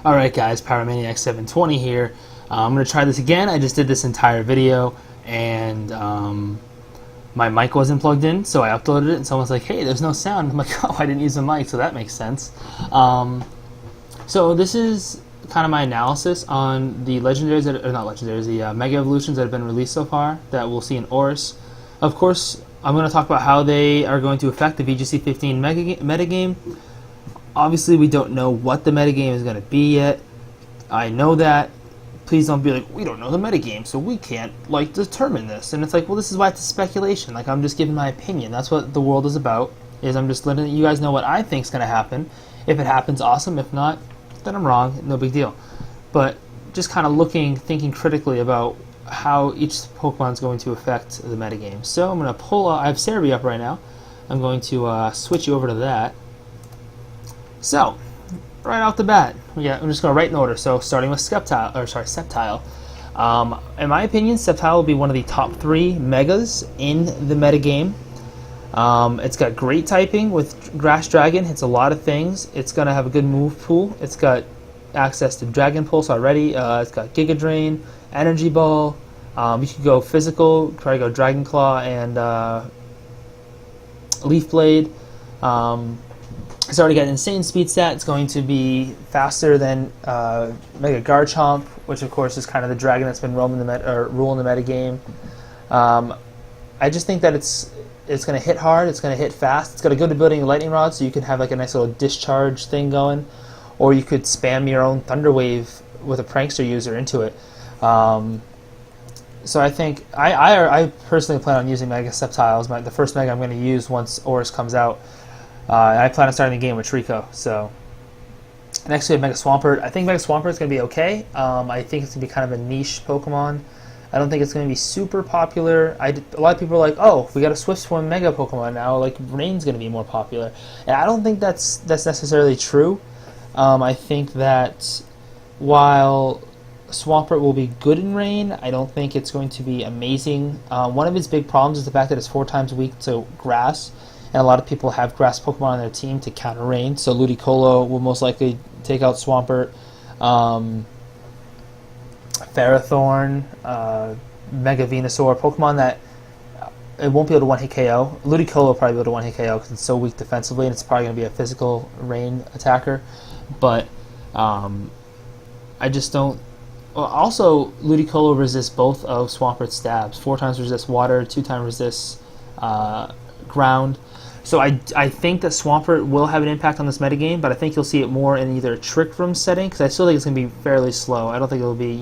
Alright guys, Pyromaniac720 here. I'm going to try this again. I just did this entire video and my mic wasn't plugged in, so I uploaded it and someone's like, hey, there's no sound. I'm like, oh, I didn't use the mic, so that makes sense. So this is kind of my analysis on the legendaries, the Mega Evolutions that have been released so far that we'll see in ORAS. Of course, I'm going to talk about how they are going to affect the VGC 15 metagame. Obviously, we don't know what the metagame is going to be yet. I know that. Please don't be like, we don't know the metagame, so we can't, like, determine this. And it's like, well, this is why it's speculation. Like, I'm just giving my opinion. That's what the world is about, is I'm just letting you guys know what I think is going to happen. If it happens, awesome. If not, then I'm wrong. No big deal. But just kind of thinking critically about how each Pokemon is going to affect the metagame. So I'm going to pull, I have Sable up right now. I'm going to switch you over to that. So, right off the bat, I'm just going to write in order. So, starting with Sceptile. In my opinion, Sceptile will be one of the top 3 Megas in the metagame. It's got great typing with Grass Dragon. Hits a lot of things. It's going to have a good move pool. It's got access to Dragon Pulse already. It's got Giga Drain, Energy Ball. You could go physical, try to go Dragon Claw and Leaf Blade. It's already got an insane speed stat. It's going to be faster than Mega Garchomp, which of course is kind of the dragon that's been ruling the metagame. I just think that it's going to hit hard. It's going to hit fast. It's got a good ability in Lightning Rod, so you can have like a nice little discharge thing going, or you could spam your own Thunder Wave with a Prankster user into it. So I think I personally plan on using Mega Sceptile as the first Mega I'm going to use once ORAS comes out. I plan on starting the game with Trico. So next we have Mega Swampert. I think Mega Swampert is going to be okay. I think it's going to be kind of a niche Pokemon. I don't think it's going to be super popular. A lot of people are like, oh, we got a Swift Swim Mega Pokemon now. Like Rain's going to be more popular, and I don't think that's necessarily true. I think that while Swampert will be good in Rain, I don't think it's going to be amazing. One of its big problems is the fact that it's 4 times weak to Grass. And a lot of people have Grass Pokemon on their team to counter Rain, so Ludicolo will most likely take out Swampert. Ferrothorn, Mega Venusaur, Pokemon that it won't be able to one-hit KO. Ludicolo will probably be able to one-hit KO because it's so weak defensively, and it's probably going to be a physical Rain attacker. But I just don't... Well, also, Ludicolo resists both of Swampert's stabs. 4 times resists water, 2 times resists ground. So I think that Swampert will have an impact on this metagame, but I think you'll see it more in either a Trick Room setting, because I still think it's going to be fairly slow. I don't think it'll be,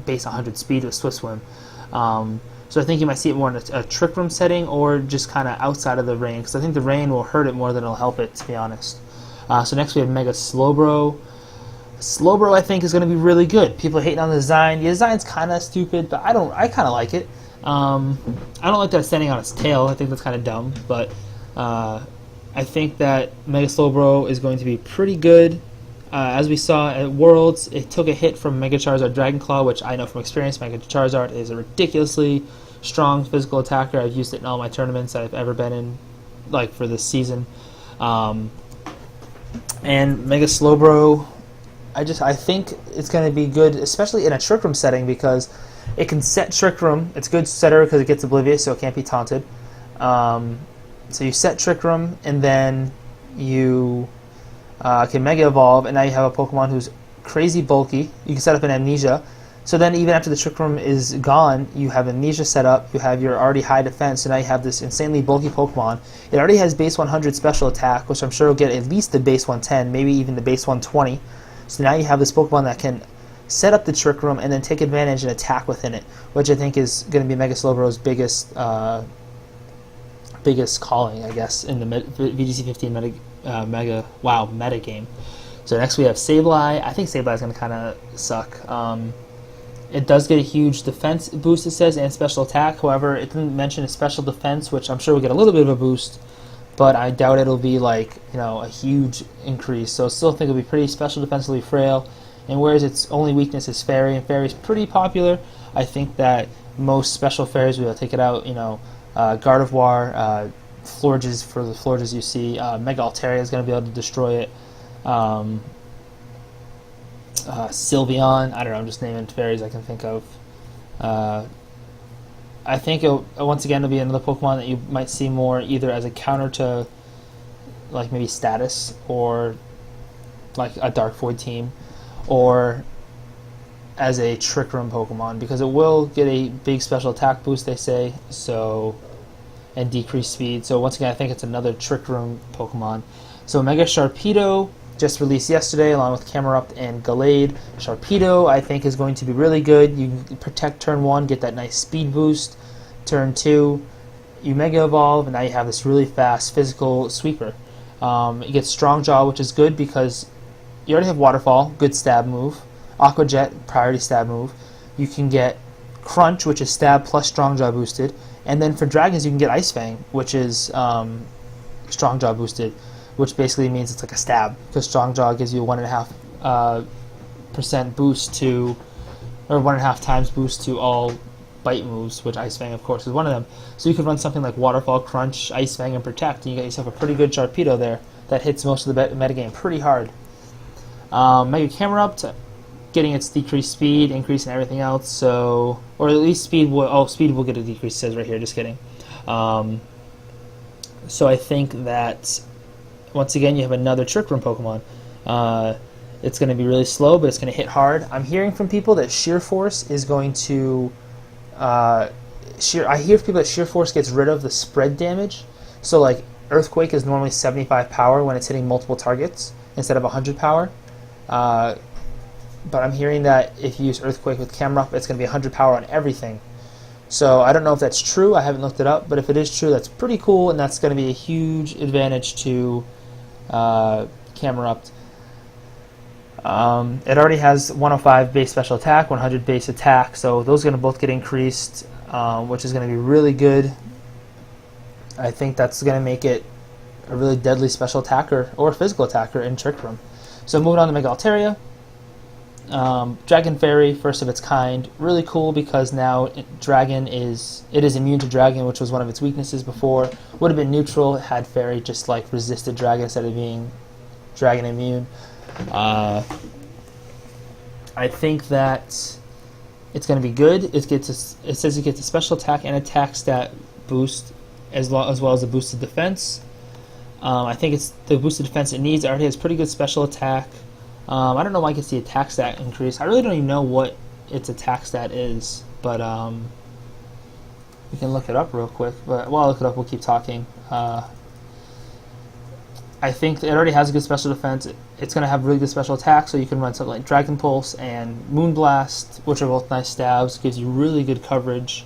base 100 speed with Swift Swim. So I think you might see it more in a Trick Room setting or just kind of outside of the Rain, because I think the Rain will hurt it more than it'll help it, to be honest. So next we have Mega Slobro. Slobro, I think, is going to be really good. People are hating on the design. The design's kind of stupid, but I kind of like it. I don't like that it's standing on its tail. I think that's kind of dumb, but I think that Mega Slowbro is going to be pretty good. As we saw at Worlds, it took a hit from Mega Charizard Dragon Claw, which I know from experience, Mega Charizard is a ridiculously strong physical attacker. I've used it in all my tournaments that I've ever been in, like for this season. And Mega Slowbro, I think it's going to be good, especially in a Trick Room setting, because it can set Trick Room. It's a good setter because it gets Oblivious, so it can't be taunted. So you set Trick Room, and then you can Mega Evolve, and now you have a Pokemon who's crazy bulky. You can set up an Amnesia. So then even after the Trick Room is gone, you have Amnesia set up, you have your already high defense, so now you have this insanely bulky Pokemon. It already has base 100 special attack, which I'm sure will get at least the base 110, maybe even the base 120. So now you have this Pokemon that can set up the Trick Room and then take advantage and attack within it, which I think is going to be Mega Slowbro's biggest calling, I guess, in the VGC 15 metagame. So next we have Sableye. I think Sableye is going to kind of suck. It does get a huge defense boost, it says, and special attack. However, it didn't mention a special defense, which I'm sure will get a little bit of a boost, but I doubt it'll be like, a huge increase. So I still think it'll be pretty special defensively frail. And whereas its only weakness is Fairy, and Fairy's pretty popular, I think that most special Fairies will take it out. Gardevoir, Florges for the Florges you see. Mega Altaria is going to be able to destroy it. Sylveon. I don't know. I'm just naming fairies I can think of. I think once again it'll be another Pokemon that you might see more either as a counter to like maybe Status or like a Dark Void team, or as a Trick Room Pokemon, because it will get a big special attack boost, they say, so, and decreased speed. So once again, I think it's another Trick Room Pokemon. So Mega Sharpedo just released yesterday along with Camerupt and Galad. Sharpedo I think is going to be really good. You can protect turn 1, get that nice speed boost. Turn 2, you Mega Evolve, and now you have this really fast physical sweeper. You get Strong Jaw, which is good because you already have Waterfall, good stab move. Aqua Jet, priority stab move. You can get Crunch, which is stab plus Strong Jaw boosted. And then for Dragons, you can get Ice Fang, which is Strong Jaw boosted, which basically means it's like a stab, because Strong Jaw gives you a 1.5% boost to, or 1.5 times boost to all bite moves, which Ice Fang, of course, is one of them. So you could run something like Waterfall, Crunch, Ice Fang, and Protect, and you get yourself a pretty good Sharpedo there that hits most of the metagame pretty hard. Mega Camerupt, getting its decreased speed, increase, and everything else. So, or at least speed will. Speed will get a decrease. It says right here. Just kidding. So I think that once again you have another Trick Room Pokemon. It's going to be really slow, but it's going to hit hard. I'm hearing from people that Sheer Force is going to. I hear people that Sheer Force gets rid of the spread damage. So like Earthquake is normally 75 power when it's hitting multiple targets instead of 100 power. But I'm hearing that if you use Earthquake with Camerupt, it's going to be 100 power on everything. So I don't know if that's true. I haven't looked it up, but if it is true, that's pretty cool, and that's going to be a huge advantage to Camerupt. It already has 105 base special attack, 100 base attack, so those are going to both get increased, which is going to be really good. I think that's going to make it a really deadly special attacker or physical attacker in Trick Room. So moving on to Mega Altaria. Dragon Fairy, first of its kind, really cool because now Dragon is immune to Dragon, which was one of its weaknesses before. Would have been neutral had Fairy just like resisted Dragon instead of being Dragon immune. I think that it's going to be good. It says it gets a special attack and attack stat boost as well as a boosted defense. I think it's the boosted defense it needs. It already has pretty good special attack. I don't know why it gets the attack stat increase. I really don't even know what its attack stat is, but we can look it up real quick. But while I look it up, we'll keep talking. I think it already has a good special defense. It's going to have really good special attack, so you can run something like Dragon Pulse and Moonblast, which are both nice stabs. Gives you really good coverage.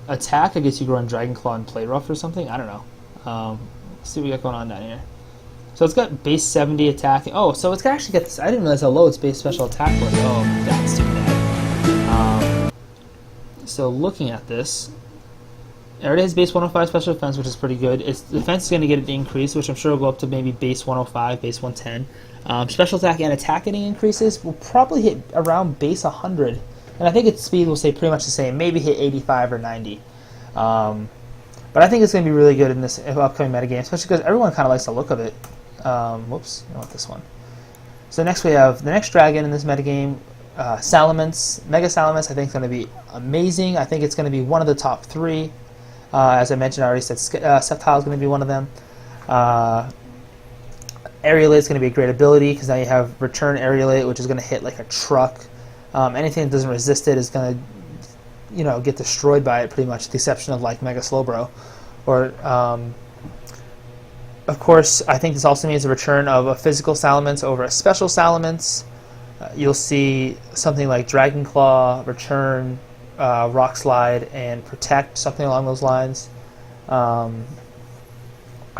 Attack, I guess you could run Dragon Claw and Play Rough or something. I don't know. Let's see what we got going on down here. So it's got base 70 attack. Oh, so it's actually got this. I didn't realize how low its base special attack was. Oh, that's too bad. So looking at this, it already has base 105 special defense, which is pretty good. Its defense is going to get an increase, which I'm sure will go up to maybe base 105, base 110. Special attack and attack getting increases will probably hit around base 100. And I think its speed will stay pretty much the same, maybe hit 85 or 90. But I think it's going to be really good in this upcoming metagame, especially because everyone kind of likes the look of it. Whoops, I want this one. So next we have the next dragon in this metagame, Salamence. Mega Salamence I think is going to be amazing. I think it's going to be one of the top 3. As I mentioned, I already said Sceptile is going to be one of them. Aerialate is going to be a great ability because now you have Return Aerialate, which is going to hit like a truck. Anything that doesn't resist it is going to get destroyed by it pretty much, with the exception of like Mega Slobro. Or, of course, I think this also means the return of a physical Salamence over a special Salamence. You'll see something like Dragon Claw, Return, Rock Slide, and Protect, something along those lines. I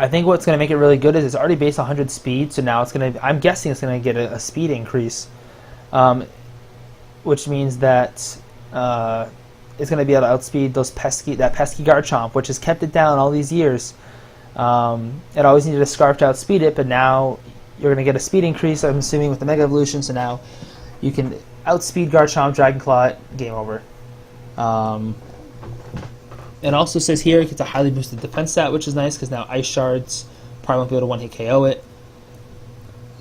think what's going to make it really good is it's already based on 100 speed, so now I'm guessing it's going to get a speed increase, which means that it's going to be able to outspeed that pesky Garchomp, which has kept it down all these years. It always needed a Scarf to outspeed it, but now you're going to get a speed increase, I'm assuming, with the Mega Evolution, so now you can outspeed Garchomp, Dragon Claw it, game over. It also says here it gets a highly boosted defense stat, which is nice, because now Ice Shards probably won't be able to one-hit KO it.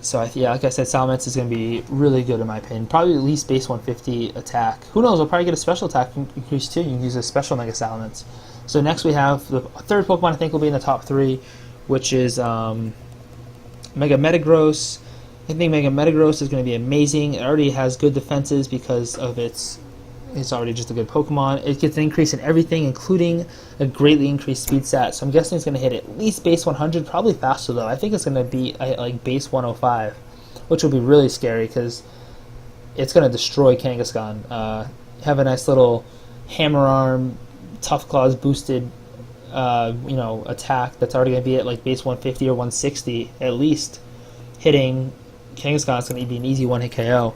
So yeah, like I said, Salamence is going to be really good in my opinion. Probably at least base 150 attack. Who knows? We'll probably get a special attack increase too. You can use a special Mega Salamence. So next we have the third Pokemon I think will be in the top 3, which is Mega Metagross. I think Mega Metagross is going to be amazing. It already has good defenses because of it's already just a good Pokemon. It gets an increase in everything, including a greatly increased speed stat. So I'm guessing it's going to hit at least base 100, probably faster though. I think it's going to be like base 105, which will be really scary because it's going to destroy Kangaskhan. Have a nice little hammer arm, tough claws boosted, attack that's already going to be at like base 150 or 160 at least. Hitting Kangaskhan is going to be an easy one-hit KO.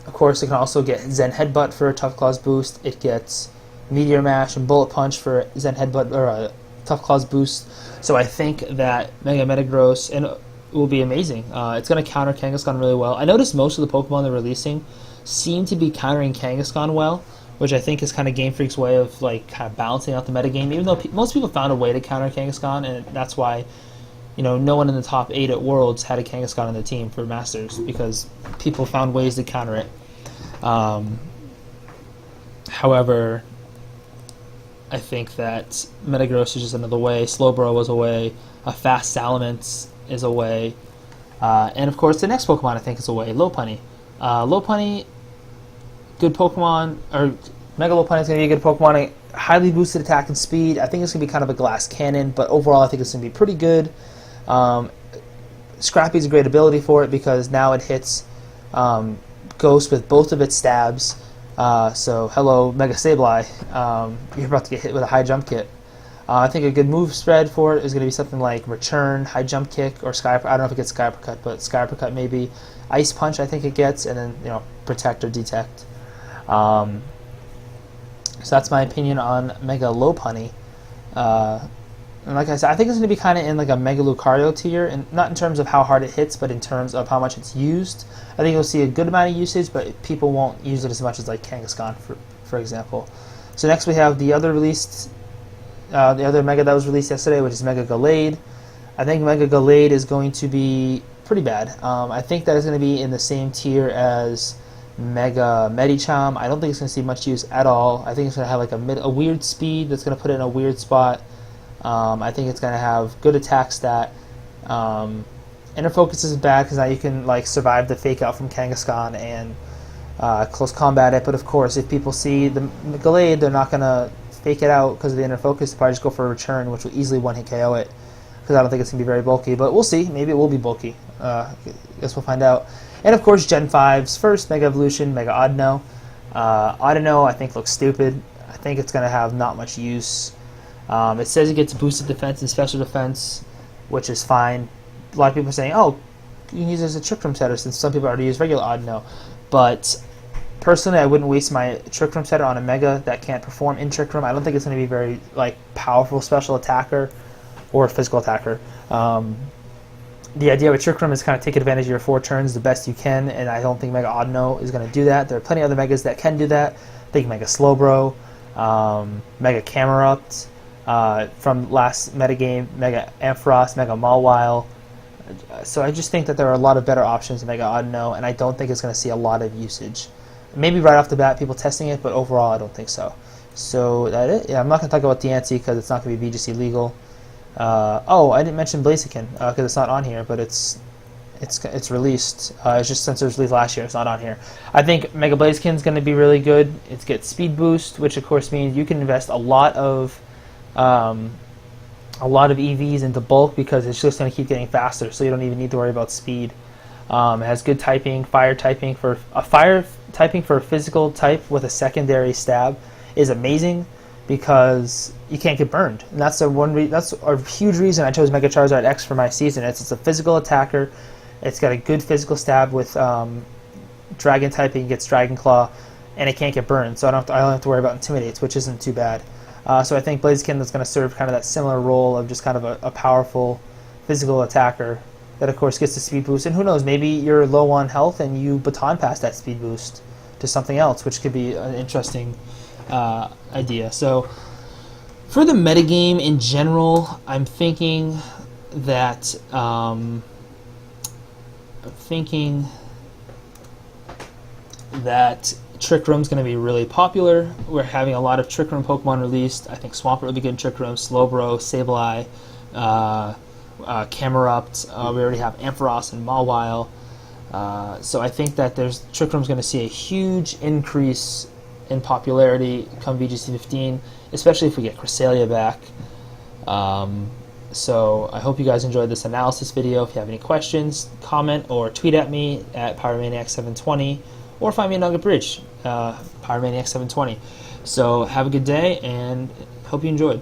Of course, it can also get Zen Headbutt for a Tough Claws boost. It gets Meteor Mash and Bullet Punch for Zen Headbutt or a Tough Claws boost. So I think that Mega Metagross will be amazing. It's going to counter Kangaskhan really well. I noticed most of the Pokemon they're releasing seem to be countering Kangaskhan well, which I think is kind of Game Freak's way of like kind of balancing out the metagame. Even though most people found a way to counter Kangaskhan, and that's why no one in the top 8 at Worlds had a Kangaskhan on their team for Masters, because people found ways to counter it. However, I think that Metagross is just another way. Slobro was a way. A fast Salamence is a way. And of course, the next Pokemon I think is a way. Lopunny. Lopunny, good Pokemon. Or Mega Lopunny is going to be a good Pokemon. A highly boosted attack and speed. I think it's going to be kind of a glass cannon, but overall I think it's going to be pretty good. Scrappy's a great ability for it because now it hits Ghost with both of its stabs. So hello Mega Sable, you're about to get hit with a high jump kick. I think a good move spread for it is going to be something like Return, High Jump Kick, or Sky. I don't know if it gets Sky Uppercut, but Sky Uppercut maybe. Ice Punch I think it gets, and then Protect or Detect. So that's my opinion on Mega Lopunny. And like I said, I think it's going to be kind of in like a Mega Lucario tier, and not in terms of how hard it hits, but in terms of how much it's used. I think you'll see a good amount of usage, but people won't use it as much as like Kangaskhan, for example. So next we have the other Mega that was released yesterday, which is Mega Galad. I think Mega Galad is going to be pretty bad. I think that is going to be in the same tier as Mega Medicham. I don't think it's going to see much use at all. I think it's going to have like a weird speed that's going to put it in a weird spot. I think it's going to have good attack stat. Inner Focus is bad because now you can like survive the fake out from Kangaskhan and close combat it. But of course, if people see the Galad, they're not going to fake it out because of the Inner Focus. They'll probably just go for a Return, which will easily one-hit KO it, because I don't think it's going to be very bulky. But we'll see. Maybe it will be bulky. Guess we'll find out. And of course, Gen 5's first Mega Evolution, Mega Audino. Audino, I think, looks stupid. I think it's going to have not much use. It says it gets boosted defense and special defense, which is fine. A lot of people are saying, oh, you can use it as a Trick Room setter, since some people already use regular Audino. But personally, I wouldn't waste my Trick Room setter on a Mega that can't perform in Trick Room. I don't think it's going to be very powerful special attacker or physical attacker. The idea of a Trick Room is kind of take advantage of your 4 turns the best you can, and I don't think Mega Audino is going to do that. There are plenty of other Megas that can do that. I think Mega Slowbro, Mega Camerupt, from last metagame, Mega Ampharos, Mega Mawile. So I just think that there are a lot of better options in Mega Audino, and I don't think it's going to see a lot of usage. Maybe right off the bat, people testing it, but overall, I don't think so. So that it. Yeah, I'm not going to talk about Diancie because it's not going to be VGC legal. I didn't mention Blaziken because it's not on here, but it's released. It's just since it was released last year, it's not on here. I think Mega Blaziken is going to be really good. It gets speed boost, which of course means you can invest a lot of EVs into bulk because it's just going to keep getting faster, so you don't even need to worry about speed. It has good typing, fire typing for a physical type with a secondary stab is amazing because you can't get burned, and that's a huge reason I chose Mega Charizard X for my season. It's a physical attacker. It's got a good physical stab with Dragon typing, gets Dragon Claw, and it can't get burned, so I don't have to worry about Intimidates, which isn't too bad. So I think Blaziken is going to serve kind of that similar role of just kind of a powerful physical attacker that of course gets the speed boost, and who knows, maybe you're low on health and you baton pass that speed boost to something else, which could be an interesting idea. So for the metagame in general, I'm thinking that Trick Room's going to be really popular. We're having a lot of Trick Room Pokemon released. I think Swampert will be good in Trick Room, Slobro, Sableye, Camerupt. We already have Ampharos and Mawile. So I think that Trick Room's going to see a huge increase in popularity come VGC 15, especially if we get Cresselia back. So I hope you guys enjoyed this analysis video. If you have any questions, comment or tweet at me at Pyromaniac720, or find me at Nugget Bridge, Pyromaniac720. So have a good day, and hope you enjoyed.